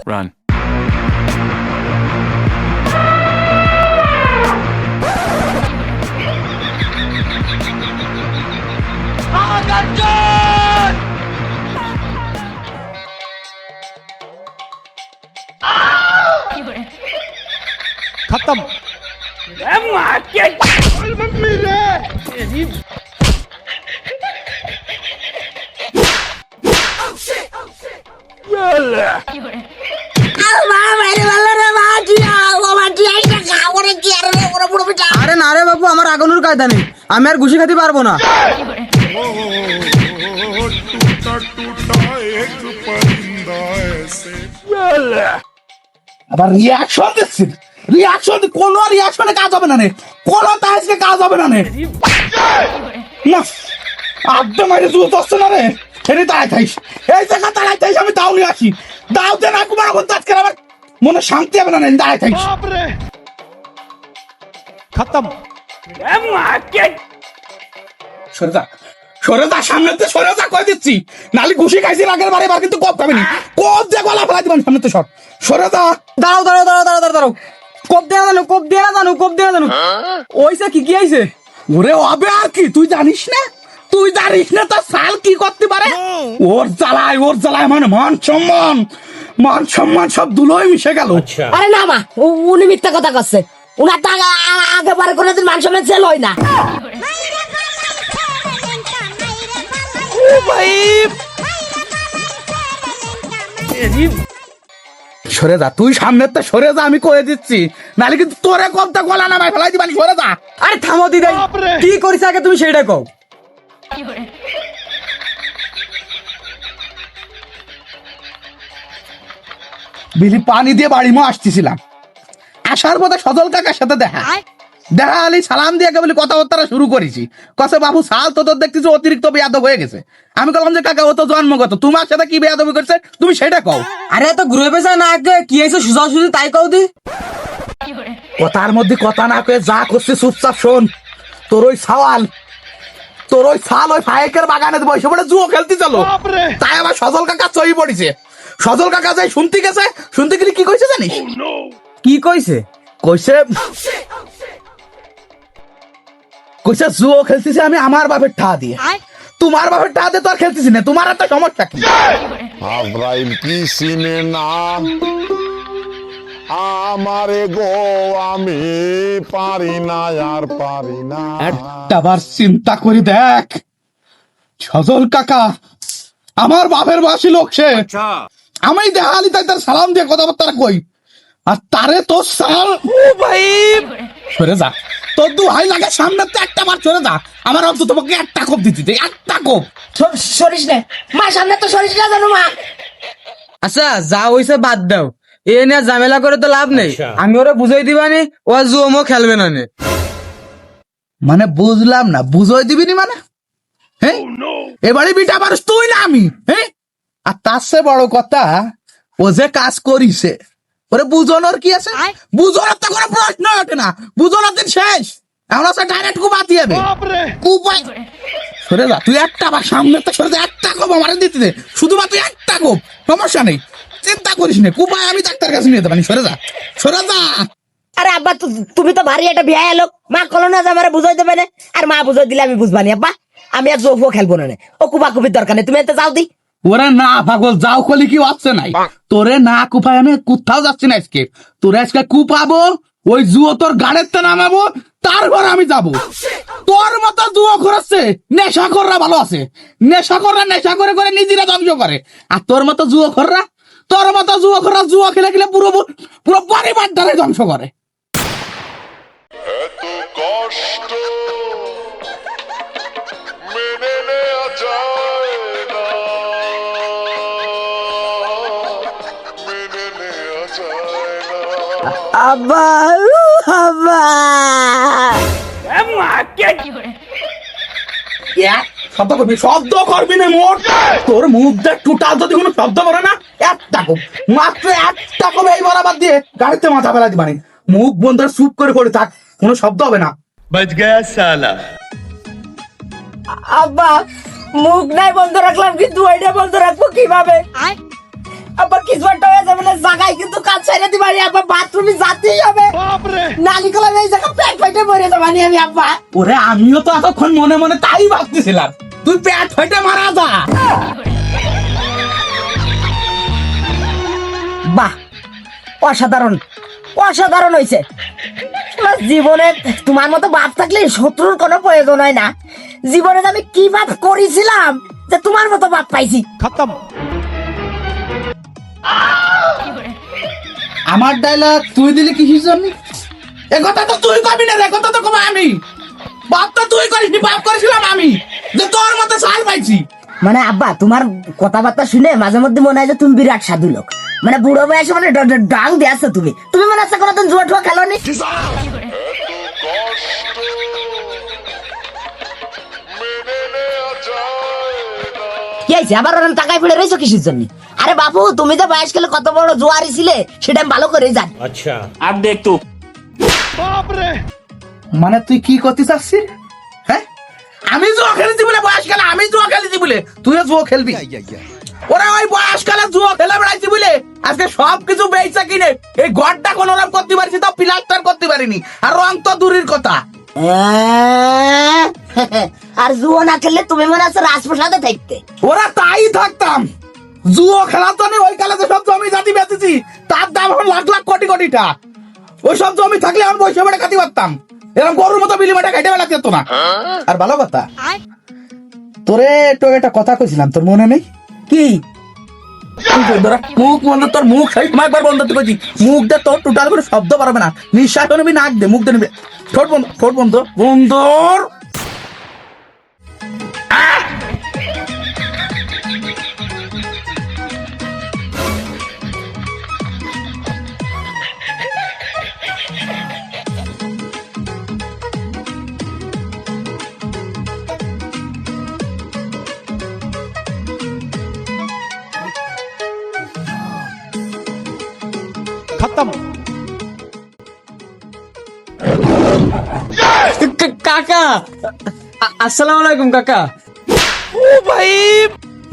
Run. खत्म। আরে না রে বাবু, আমার আগুনের কায়দা নেই, আমি আর ঘুষি খেতে পারবো না। আবার রিয়াকশন দিচ্ছি, কোন রিয়াকশনে কাজ হবে না রে, কোন তাইজকে কাজ হবে না রে। না আড্ডা মাইরে জুত আসছে না রে, হেরে তাড়াই থাইস, এই জায়গা তাড়াই থাইস, আমি দাও নিয়ে আসি, দাওতে না কুমার এখন আজকে আমার মনে শান্তি হবে না রে, দাঁড়াই থাইস। খতম। সরে যা সামনেতে, সরে যা কই দিচ্ছি, নালি ঘুষি খাইছি আগের বারে, এবার কিন্তু কপ খাবি না, কপ দিয়ে গলা ফেলাই দিবেন সামনেতে, সরে যা। দাঁড়াও দাঁড়াও দাঁড়াও দাঁড়াও দাঁড়াও, কোপ দেয়া জানো, কোপ দেয়া জানো, কোপ দেয়া জানো। ওইসে কি আইছে? ওরে হবে আর কি, তুই জানিস না, তুই জানিস না তোর সাল কি করতে পারে। ওর জ্বালায় মানে মান সম্মান সব দুলোই মিশে গেল। আরে না মা, উনি মিথ্যা কথা করছে, উনার তো আগে বারে কোনোদিন মানুষ সমেত জেল হয় না। সরে যা, তুই সামনে তো সরে যা, আমি কয়ে দিচ্ছি, নাহলে কিন্তু তোরে কবটা গলা নামাই ফেলাই দিবানি, সরে যা। আরে থামো দিদাই, কি করিস আগে তুমি সেইটা কও। বিলি পানি দিয়ে বাড়ি মো আসতেছিলাম, আসার পথে সজল কাকার সাথে দেখা আলি, সালাম দিয়ে বলি কথাবার্তা শুরু করেছি, কসে বাবু সাল তো তোর দেখতেছি অতিরিক্ত বেয়াদব হয়ে গেছে। আমি বললাম যে কাকা ও তো জন্মগত, তোমার সাথে কি বেয়াদবি করছে তুমি সেটা কও। আরে এত ঘুরে পেছায় না, আগে কি আইছে সুজা সুজি তাই কও দি। কথার মধ্যে কথা না কয়ে যা করছে চুপচাপ শোন। তোর ওই সাল ওই ফায়েকের বাগানে বসে পড়ে জুয়ো খেলতে চলো, তাই আবার সজল কাকা চই পড়িছে। সজল কাকা যাই শুনতে গেছে, শুনতে গেলে কি কইছে জানিস? কি কইছে? কইছে জুয়ো খেলতেছি আমি আমার বাপের ঠা দিয়ে, তোমার বাপের ঠা দিয়ে তো আর খেলতেছি না, তোমার একটা সমস্যা কি? আব্রাহিম কি চিনে না আমারে গো, আমি পারি না আর পারি না। একটাবার চিন্তা করি দেখ, সজল কাকা আমার বাপের বয়সী লোক, সে আমি দেখালি তাই তার সালাম দিয়ে কথাবার্তা কই, আর তারে তো সাল ভাই সরে যা, তোর দু হাই লাগে সামনে তো একটা বার সরে যা, আমার অন্তত তোমাকে একটা কোপ দিতে, একটা কোপ। সরিস না মা, সামনে তো সরিস না জানো মা। আচ্ছা যা হইছে বাদ দাও, এ নিয়ে ঝামেলা করে তো লাভ নেই, আমি ওরা বুঝাই দিবানি, ও জুমো খেলবে না নে। মানে বুঝলাম না, বুঝাই দিবি মানে? হ্যাঁ এবারে বিটা মানুষ তুই না আমি, হ্যাঁ? আর তার চেয়ে বড় কথা, ও যে কাজ করিছে ওরে বুঝানোর কি আছে? বুঝানোর তো কোনো প্রশ্ন ওঠে না, বুঝানোর দিন শেষ, এখন আছে ডাইরেক্ট কুপাতি যাবে। কুপাই সরে যা, তুই একটা বার সামনে তো সরে যা, একটা কোপ আমার দিতে দে, শুধুমাত্র একটা কোপ, সমস্যা নেই, চিন্তা করিস না, কুপাই আমি ডাক্তার কাছে নিয়ে যেতে পারি, সরে যা, সরে যা। আরে আব্বা, তুমি তো ভারী একটা বিয়া লোক, মা কলো না যে আমার বুঝাই দেবে না, আর মা বুঝাই দিলে আমি বুঝবানি। আব্বা আমি আর জোফো খেলবো না, ও কুপাকুপির দরকার নেই, তুমি এতে যাও দি। ওরে না পাগল, যাও কলি কি হচ্ছে নাই, তোরে না কুপাই আমি কোথাও যাচ্ছি না আজকে, তোরে আজকে কুপাবো, ওই জুয়ো তোর গাড়ির তে নামাবো, তারপর আমি যাব। তোর মতো জুয়ো ঘুরাচ্ছে নেশা কররা ভালো আছে, নেশা কররা নেশা করে করে নিজেরা ধ্বংস করে, আর তোর মতো জুয়ো জুয়ো খেলে খেলে পুরো পুরো পরিবারটারে ধ্বংস করে। এত কষ্ট মেনে নেওয়া যায় না, মেনে নেওয়া যায় না। আব্বা আব্বা শব্দ করবি না মোর, তোর মুখ দেখ টোটাল যদি কোনো শব্দ করে না, একটা কোপ, মাত্র একটা কোপ এই বরাবর দিয়ে গাড়িতে মাথা ফেলা দিবানি, মুখ বন্ধ চুপ করে পড়ে থাক, কোনো শব্দ হবে না। बच गया साला। আব্বা মুখ নাই বন্ধ রাখলাম, কিন্তু ওইটা বন্ধ রাখবো কিভাবে? আবার কিছু একটা হয়ে যাবে না, জায়গায় কিন্তু কাজ ছেড়ে দিবানি আব্বা, বাথরুমে যেতেই হবে। নালি কলাম এই জায়গা পেট ফেটে মরে যাবানি আমি আব্বা। ওরে আমিও তো এতক্ষণ মনে মনে তাই ভাবতেছিলাম, তুই পেট ফেটে মারা যা। বাহ, অসাধারণ অসাধারণ হয়েছে। জীবনে তোমার মতো বাপ থাকলে শত্রুর কোনো প্রয়োজন হয় না। জীবনে যে আমি কি বাপ করেছিলাম যে তোমার মতো বাপ পাইছি। আমার ডায়লগ তুই দিলি কিসের জন্য? এ কথা তো তুই কবি না, রে কথা তো কব আমি। বাপ তো তুই করিসনি, বাপ করেছিলাম আমি, যে তোর মতো সাল পাইছি। মানে আব্বা তোমার কথাবার্তা শুনে মাঝে মধ্যে মনে হয় যে তুমি বিরাট সাধু লোক। মানে বুড়ো বয়সে মানে ডাং দিয়ে আসছো তুমি। তুমি মনে হচ্ছে কোনোদিন জুয়া টুয়া খেলোনি। কি হয়েছে আবার ওরকম টাকায় পড়ে রয়েছো কিসের জন্য? আরে বাবু, তুমি তো বয়স গেলে কত বড় জুয়ারি ছিলে সেটা আমি ভালো করে জানি। अब देख तू। মানে তুই কি করতে চাচ্ছিস? হ্যাঁ, আমি জুয়া খেলেছি বলে বয়সকালে আমি জুয়া খেলেছি বলে তুইও জুয়া খেলবি? ওরা ওই বয়সকালে জুয়া খেলে বেড়াইছি বলে আজকে সবকিছু বেচা কিনে এই ঘরটা কোনো রকম করতে পারছি, তো প্লাস্টার করতে পারিনি, আর রং তো দূরের কথা। আর জুয়া না খেললে তুমি মনে হচ্ছে রাজপ্রসাদে থাকতে। ওরা তাই থাকতাম, জুয়া খেলার জন্য ওই কালে যে সব জমি জাতি বেচেছি তার দাম এখন লাখ লাখ কোটি কোটিটা। ওই সব জমি থাকলে আমি বসে বেড়ে খাতে পারতাম, এরকম গরুর মতো বিলি মাঠে খাইতে বেড়াতে যেত না। আর ভালো কথা, তোরে তো একটা কথা কইছিলাম, তোর মনে নেই? কি? মুখ বন্ধ, তোর মুখ একবার বন্ধ করছি, মুখ দে, তোর টোটাল করে শব্দ পারবে না, নিঃশ্বাস নিবি, নাক দে, মুখ দে নিবি, ঠোঁট বন্ধ, ঠোঁট বন্ধ, বন্ধর। কাকা, আসসালামু আলাইকুম কাকা।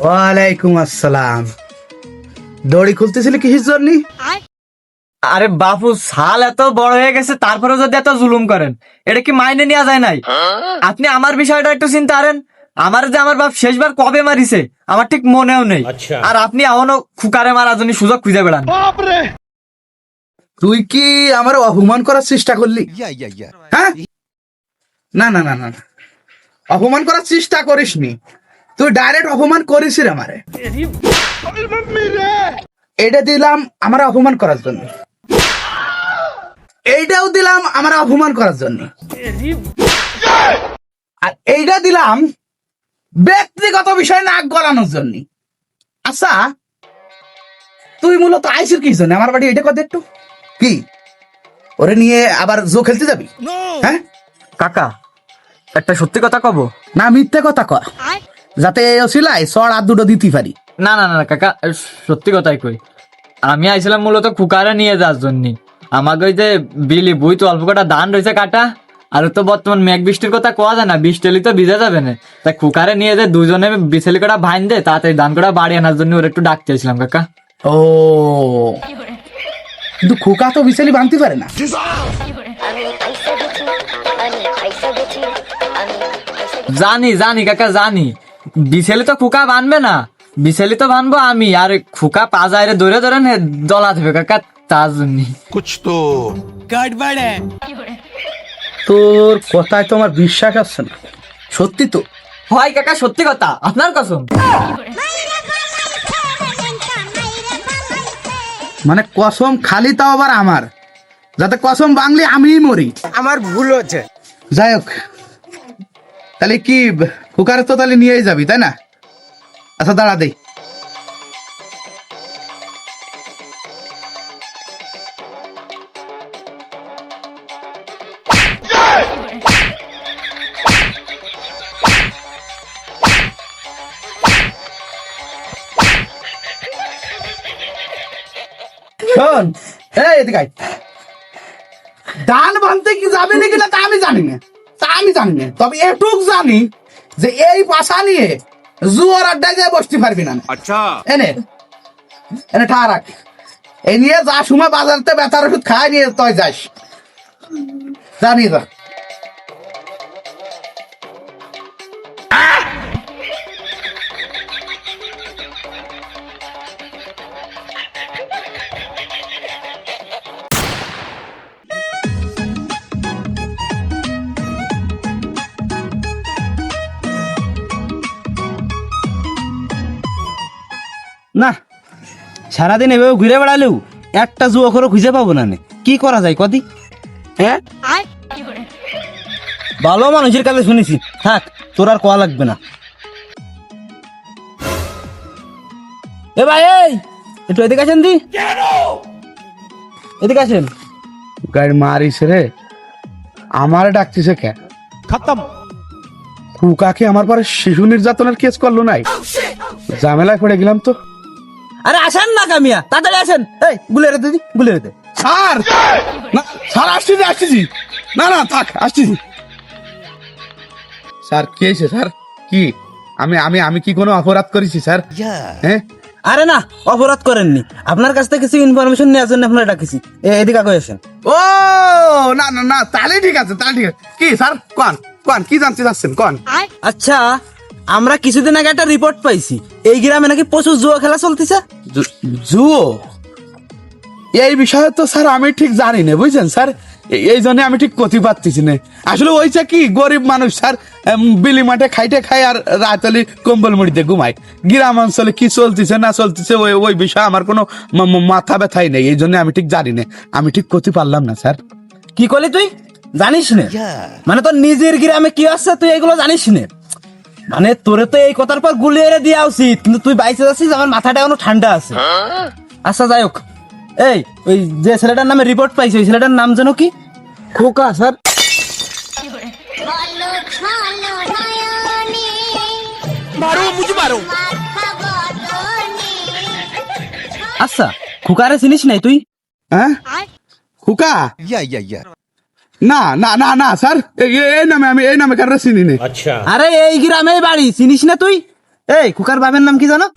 ওয়ালাইকুম আসসালাম। দড়ি খুলতেছিলি কিসের জন্য? আরে বাপু, সাল এত বড় হয়ে গেছে তারপরে যদি এত জুলুম করেন, এটা কি মাইনে নেওয়া যায় নাই? আপনি আমার বিষয়টা একটু চিন্তা করেন। আমার যে আমার বাপ শেষবার কবে মারিছে আমার ঠিক মনেও নেই, আর আপনি এমনও খুকারে মারার জন্য সুযোগ খুঁজে বেড়ান। তুই কি আমার অপমান করার চেষ্টা করলি? হ্যাঁ, না না না না না, অপমান করার চেষ্টা করিসনি, তুই ডাইরেক্ট অপমান করিস রে আমারে। এটা দিলাম আমার অপমান করার জন্য, এইটাও দিলাম আমার অপমান করার জন্য, আর এইটা দিলাম ব্যক্তিগত বিষয় নাক গলানোর জন্য। আচ্ছা, তুই মূলত আইসির কি জন্য আমার বাড়ি? এটা কথা একটু কি, ওরে নিয়ে আবার জো খেলতে যাবি? হ্যাঁ কাকা, একটা সত্যি কথা কব? না মিথ্যে কথা কয়, যাতে সিলাই সর আর দুটো দিতে পারি। না না না কাকা, সত্যি কথাই কই। আমি আইছিলাম মূলত খুকারে নিয়ে যাওয়ার জন্য। আমাকে ওই যে বিলি বুই তো অল্প কটা ধান রয়েছে কাটা, আর তো বর্তমান মেঘ বৃষ্টির কথা কোয়া যায় না, বৃষ্টি তো ভিজে যাবে না, তাই খুকারে নিয়ে যে দুজনে বিছেলি কটা ভাইন দে তাড়াতাড়ি ধান কটা বাড়ি আনার জন্য ওর একটু ডাকতে চাইছিলাম কাকা। ও, কিন্তু খোকা তো বিশালি বানতে পারে না। জানি জানি কাকা জানি, বিছেলি তো খুকা বানবে না, বিছেলি তো বানবো আমি, আর খুকা পাজাইরে ধরে ধরে দলা দেবে কাকা, তার জন্য। कुछ तो তোর কথায় তো আমার বিশ্বাস আসছে না, সত্যি তো? হয় কাকা, সত্যি কথা, আপনার কসম। মানে কসম খালি, তাও আবার আমার, যাতে কসম বাংলি আমিই মরি। আমার ভুল হচ্ছে। যাই হোক, তাহলে কি কুকারে তো তাহলে নিয়েই যাবি, তাই না? আচ্ছা দাঁড়া দেই। শোন, এই এদিকে আয়। ধান ভাঙতে কি যাবে নাকি না তা আমি জানি না, তবে এটুক জানি যে এই পাশা নিয়ে জুয়ার আড্ডায় যায় বসতে পারবি না। अच्छा। এনে এনে ঠা রাখ, এই নিয়ে যা সময় বাজারতে ব্যথার ওষুধ খাই নিয়ে তুই যাস, জানি যা। না, সারাদিন এভাবে ঘুরে বেড়ালেও একটা যুবকরও খুঁজে পাবো না নে। কি করা যায় কদি? হ্যাঁ, ভালো মানুষের কাছে শুনেছি, থাক তোর আর কোয়া লাগবে না। এ ভাই, এই একটু এদিকে আসেন দি, এদিকে আসেন। গাড়ি মারিস রে, আমার ডাকতিছে কে? খতম। কুকাকে আমার পরে শিশু নির্যাতনের কেস করলো নাই, ঝামেলায় পড়ে গেলাম তো। আরে আসেন না কামিয়া, তাড়াতাড়ি আসেন। এই গুলে রে দিদি, গুলে রে দে। স্যার, না স্যার, আসতেছি আসতেছি, না না থাক, আসতেছি। স্যার কি হয়েছে স্যার? কি আমি আমি আমি কি কোনো অপরাধ করেছি স্যার? হ্যাঁ, আরে না, অপরাধ করেননি, আপনার কাছ থেকে কিছু ইনফরমেশন নেওয়ার জন্য আপনারা ডাকিছি। এদিকে আগে আসেন। ও না না না, তাহলে ঠিক আছে, তাহলে ঠিক আছে। কি স্যার, কোন কোন কি জানতে চাচ্ছেন কোন? আচ্ছা, আমরা কিছুদিন আগে একটা রিপোর্ট পাইছি, এই গ্রামে নাকি প্রচুর জুয়া খেলা চলতেছে। জুয়ো? এই বিষয়ে তো স্যার আমি ঠিক জানি না, বুঝছেন স্যার, এই জন্য আমি ঠিক কথি পাচ্ছি না। আসলে ওইটা কি, গরিব মানুষ স্যার, বিলি মাঠে খাইতে খাই আর রাতলি কম্বল মুড়িতে ঘুমায়। গ্রাম অঞ্চলে কি চলতেছে না চলতেছে ওই ওই বিষয়ে আমার কোনো মাথা ব্যথাই নেই, এই জন্য আমি ঠিক জানি না, আমি ঠিক কথি পারলাম না স্যার। কি করলি তুই জানিস না? মানে তোর নিজের গ্রামে কি আছে তুই এগুলো জানিস না? মানে তোরে তো এই কথার পর গুলিয়ে দেওয়া উচিত, কিন্তু তুই বাইসে যাচ্ছিস, আমার মাথাটা এখনো ঠান্ডা আছে। আচ্ছা যাই হোক, এই ওই যে ছেলেটার নামে রিপোর্ট পাইছি, ওই ছেলেটার নাম যেন কি? খোকা স্যার। আচ্ছা, খুকারে চিনিস নাই তুই? হ্যাঁ, খোকা? না না না না স্যার, এই নামে আমি এই নামে কারো চিনি না। আরে এই গ্রামে বাড়ি, চিনিস না তুই? এই খুকার বাবার নাম কি জানো?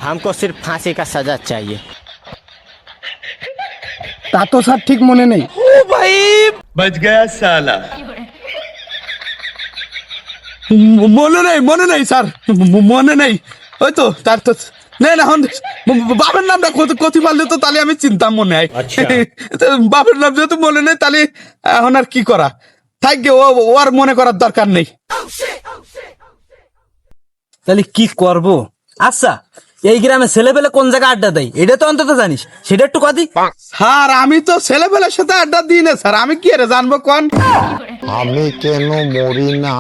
हमको सिर्फ फांसी का सजा चाहिए। তা তো স্যার ঠিক মনে নেই। মনে নেই, মনে নেই স্যার, মনে নেই। ওই তো তার তো না না, এখন বাবার নামটা কথি পারলে তো তাহলে আমি চিন্তাম মনে হয়। তো বাবার নাম যেহেতু মনে নেই, তাহলে এখন আর কি করা থাকবে, ও আর মনে করার দরকার নেই। তাহলে কি করব? আচ্ছা, এই গ্রামে ছেলে পেলে কোন জায়গায় আড্ডা দেয় এটা তো অন্তত জানিস, সেটা একটু কদি। স্যার আমি তো ছেলেবেলার সাথে আড্ডা দিই না স্যার, আমি কি আরে জানবো কোন? আমি কেন মরি না?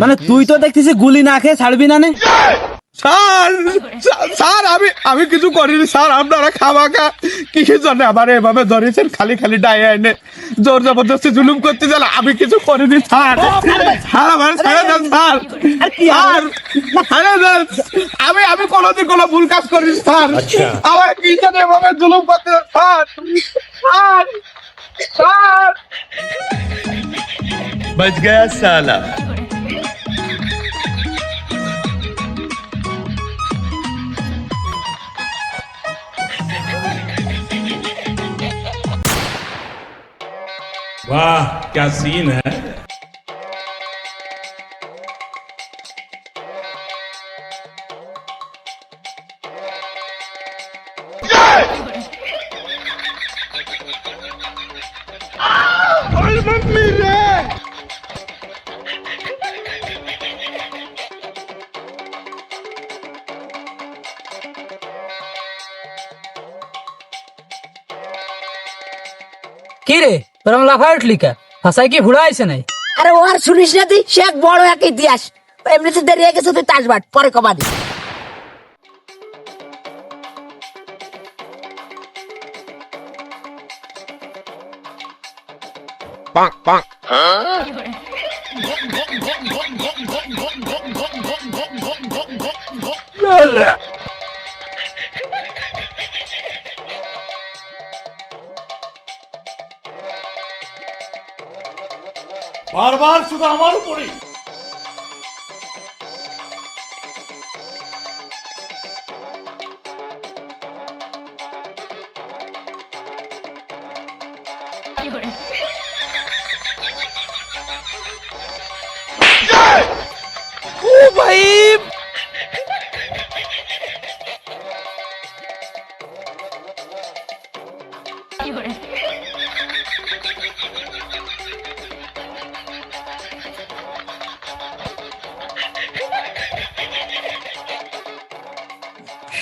মানে তুই তো দেখতেছি গুলি না খেয়ে ছাড়বি না নে। স্যার স্যার, আমি কিছু করিনি স্যার, আপনারা খামাখা কিসের জন্য আমার এভাবে ধরেছেন, খালি খালি ডায়ে এনে জোর জবরদস্তি জুলুম করতে গেলে, আমি কিছু করিনি স্যার। স্যার আমার ছেড়ে দেন স্যার, স্যার ছেড়ে দেন, আমি কোনোদিন কোনো ভুল কাজ করিনি স্যার, আমার কি জন্য এভাবে জুলুম করতে স্যার? স্যার স্যার, बच गया साला। वाह क्या सीन है। কি রে তোরম লাফায় উঠলি কা? হাসাই কি ভুড়া আইছে নাই? আরে ও আর শুনিস না তুই, সে এক বড় এক ইতিহাস। এমনিতে দেরি হয়ে গেছে, তুই তাসবাট পরে কবাদি। बार बार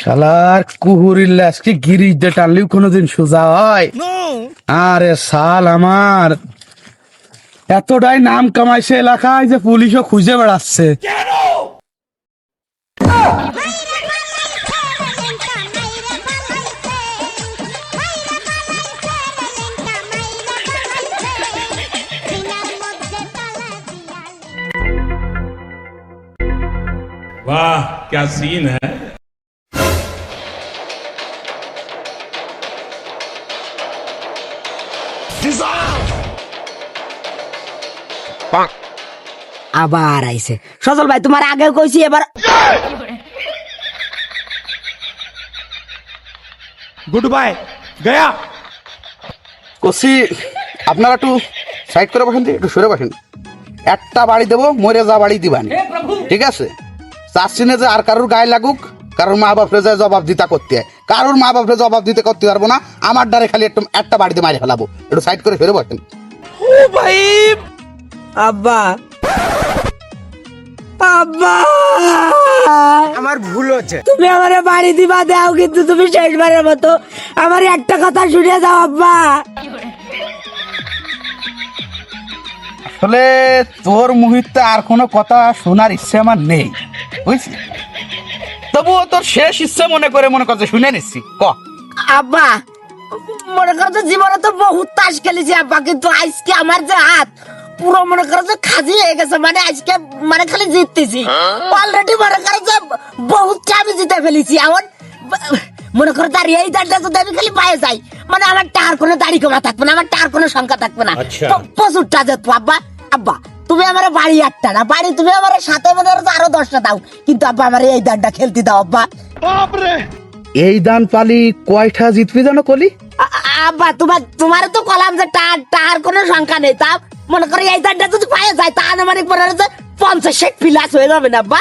শালার কুহুরিল্লা আজকে গিরিশ দিয়ে টানলেও কোনোদিন সোজা হয়? আরে সাল আমার এতটাই নাম কামাইছে এলাকায় যে পুলিশও খুঁজে বেড়াচ্ছে। वाह क्या सीन है। আবার আইছে সজল ভাই, তোমার আগে কইছি এবার गुड बाय गया। কসি আপনারা একটু সাইড করে বসেন, একটু সরে বসেন। একটা বাড়ি দেবো, মরে যা বাড়ি দিবানি, ঠিক আছে? চাচ্ছি না যে আর কারোর গায়ে লাগুক, কারোর মা বাপরে যায় জবাব দিতে করতে হয়, কারোর মা বাপরে জবাব দিতে করতে পারবো না। আমার দ্বারে খালি একটু একটা বাড়িতে মারি ফেলাবো। একটু সাইড করে সরে বসেন। আব্বা আব্বা আমার ভুল হচ্ছে। তুমি আমার বাড়ি দিবা দাও, কিন্তু তুমি শেষবারের মতো আমার একটা কথা শুনে যাও আব্বা। আসলে তোর মুহূর্তে আর কোনো কথা শোনার ইচ্ছে আমার নেই, বুঝলি? তবুও তোর শেষ ইচ্ছে মনে করছে শুনে নিচ্ছি। ক আব্বা, মনে করো যে জীবনে তো বহুত তাস খেলেছি আব্বা, কিন্তু আজকে আমার যে হাত পুরো মনে করো যে খাজি হয়ে গেছে। মানে আজকে মানে খালি জিততেছি অলরেডি, মনে করো যে বহুত আমি জিতে ফেলেছি। এখন মনে করো তার এই দাঁড়টা যদি আমি খালি পায়ে যাই, মানে আমার টার কোনো দাড়ি কমা থাকবে না, আমার টার কোনো সংখ্যা থাকবে না, প্রচুরটা যেত আব্বা। আব্বা তুমি আমার বাড়ি 8টা না, বাড়ি তুমি আমার সাথে মনে করো আরো 10টা দাও, কিন্তু আব্বা আমার এই দাঁড়টা খেলতে দাও আব্বা। এই দান পালি কয়টা জিতবি জানো কলি? আব্বা তোমার তো কলাম যে টার কোনো সংখ্যা নেই, তা মনে করো এই দাঁড়টা যদি পায়ে যায় তা আমার মনে হয় যে 50 প্লাস হয়ে যাবে না আব্বা।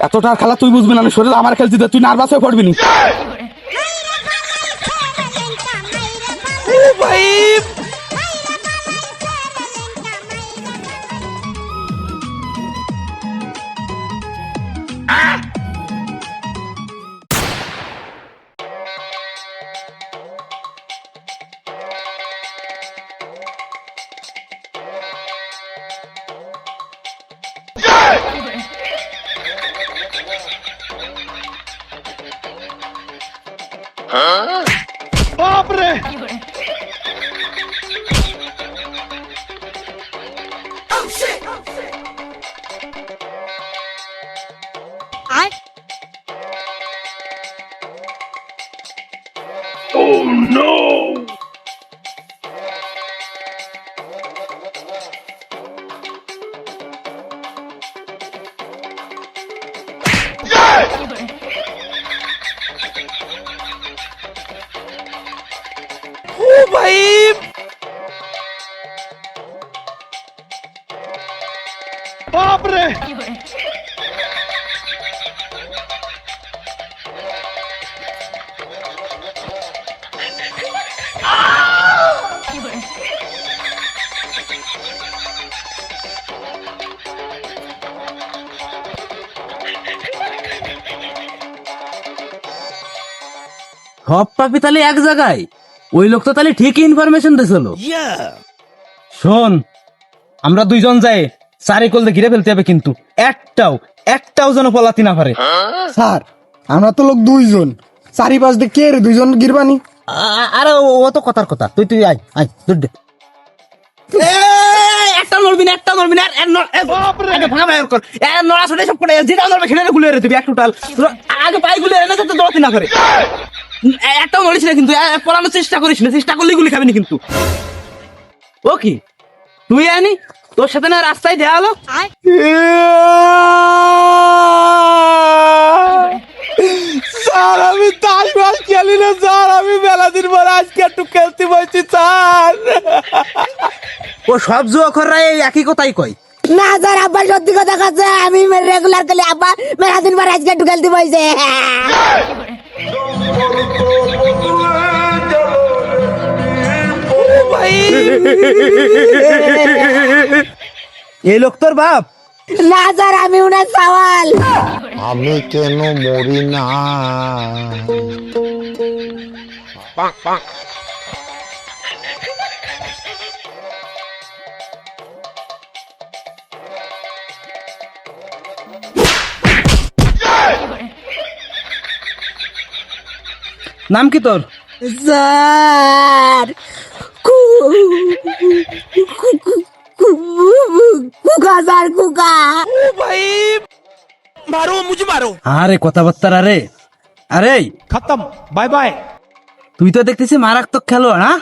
এতটা খেলা তুই বুঝবি না, শরীর আমার খেলছি, তুই নার্ভাস হয়ে পড়বি নি। সব পাপি তাহলে এক জায়গায়, ওই লোক তো তাহলে ঠিকই ইনফরমেশন দিছিল। শোন, আমরা দুইজন যাই চারিকল দিয়ে ঘিরে ফেলতে হবে, কিন্তু একটাও যেন পলাতি না পারে। স্যার আমরা তো লোক 2জন, 4-5 দিয়ে কে রে 2জন গিরবানি? আরে ও তো কথার কথা, তুই আয় দূর দে। একটা নড়বি না, ভাঙা ভাঙা কর, নড়া ছড়ে সব করে যেটা নড়বে সেটা গুলে রে দিবি। এক টোটাল আগে পাই গুলে এনে তো দৌড়তি না করে, একটাও নড়িস না কিন্তু, পড়ানোর চেষ্টা করিস না, চেষ্টা করলেই গুলি খাবি না কিন্তু। ও কি তুই আনি তোর সাথে না রাস্তায় দেয়া হলো স্যার আমি তাসবাস খেলি না স্যার, আমি মেলা দিন পরে আজকে একটু খেলতে পারছি স্যার। ও সব জুয়াখররা এই একই কথাই কয়। না স্যার, আব্বা সত্যি কথা কাছে আমি রেগুলার খেলি, আব্বা মেলা দিন পর আজকে একটু খেলতে পাইছে। এই লোক তোর বাপ? না স্যার, আমি উনার সওয়াল। আমি কেন মরি না? নাম কি তোর? Sir Kuka sir, Kuka. আরে কথাবার্তা আরে আরে খতম, বাই বাই। তুই তো দেখতেছি মারাত্মক খেলোয়াড়, হ্যাঁ?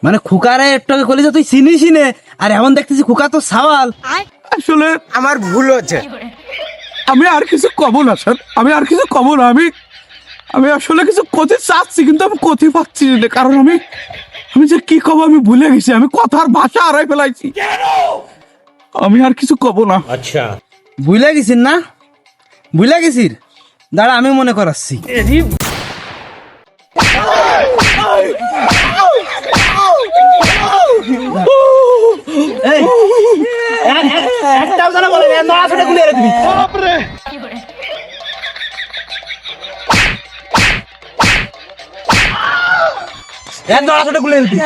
মানে খুকারে একটাকে কলেজে তুই চিনিস নে, আর এমন দেখতেছি খুকা তো সাওয়াল। আসলে আমার ভুল হচ্ছে। আমি আর কিছু কব না স্যার, আমি আর কিছু কব না। আমি আসলে কিছু করতে চাচ্ছি কিন্তু আমি করতে পারছি না, কারণ আমি যে কি কব আমি ভুলে গেছি, আমি কথার ভাষা হারাই ফেলাইছি। আমি আর কিছু কব না। अच्छा বুঝলে গেছিস না? বুঝলে গেছিস? দাঁড়া আমি মনে করাচ্ছি। এই, একটাও যেন বলে না, নড়াচড়া গুলিয়ে দিবি। নড়াচড়া গুলিয়ে দিবি।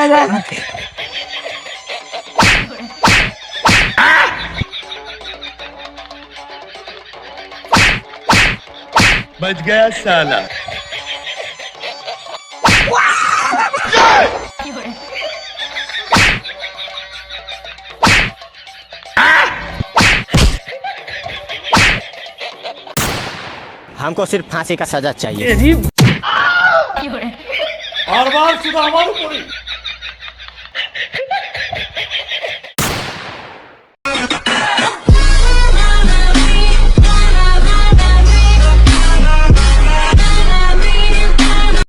बच गया साला। हमको सिर्फ फांसी का सजा चाहिए। बार बार सुधा हमारे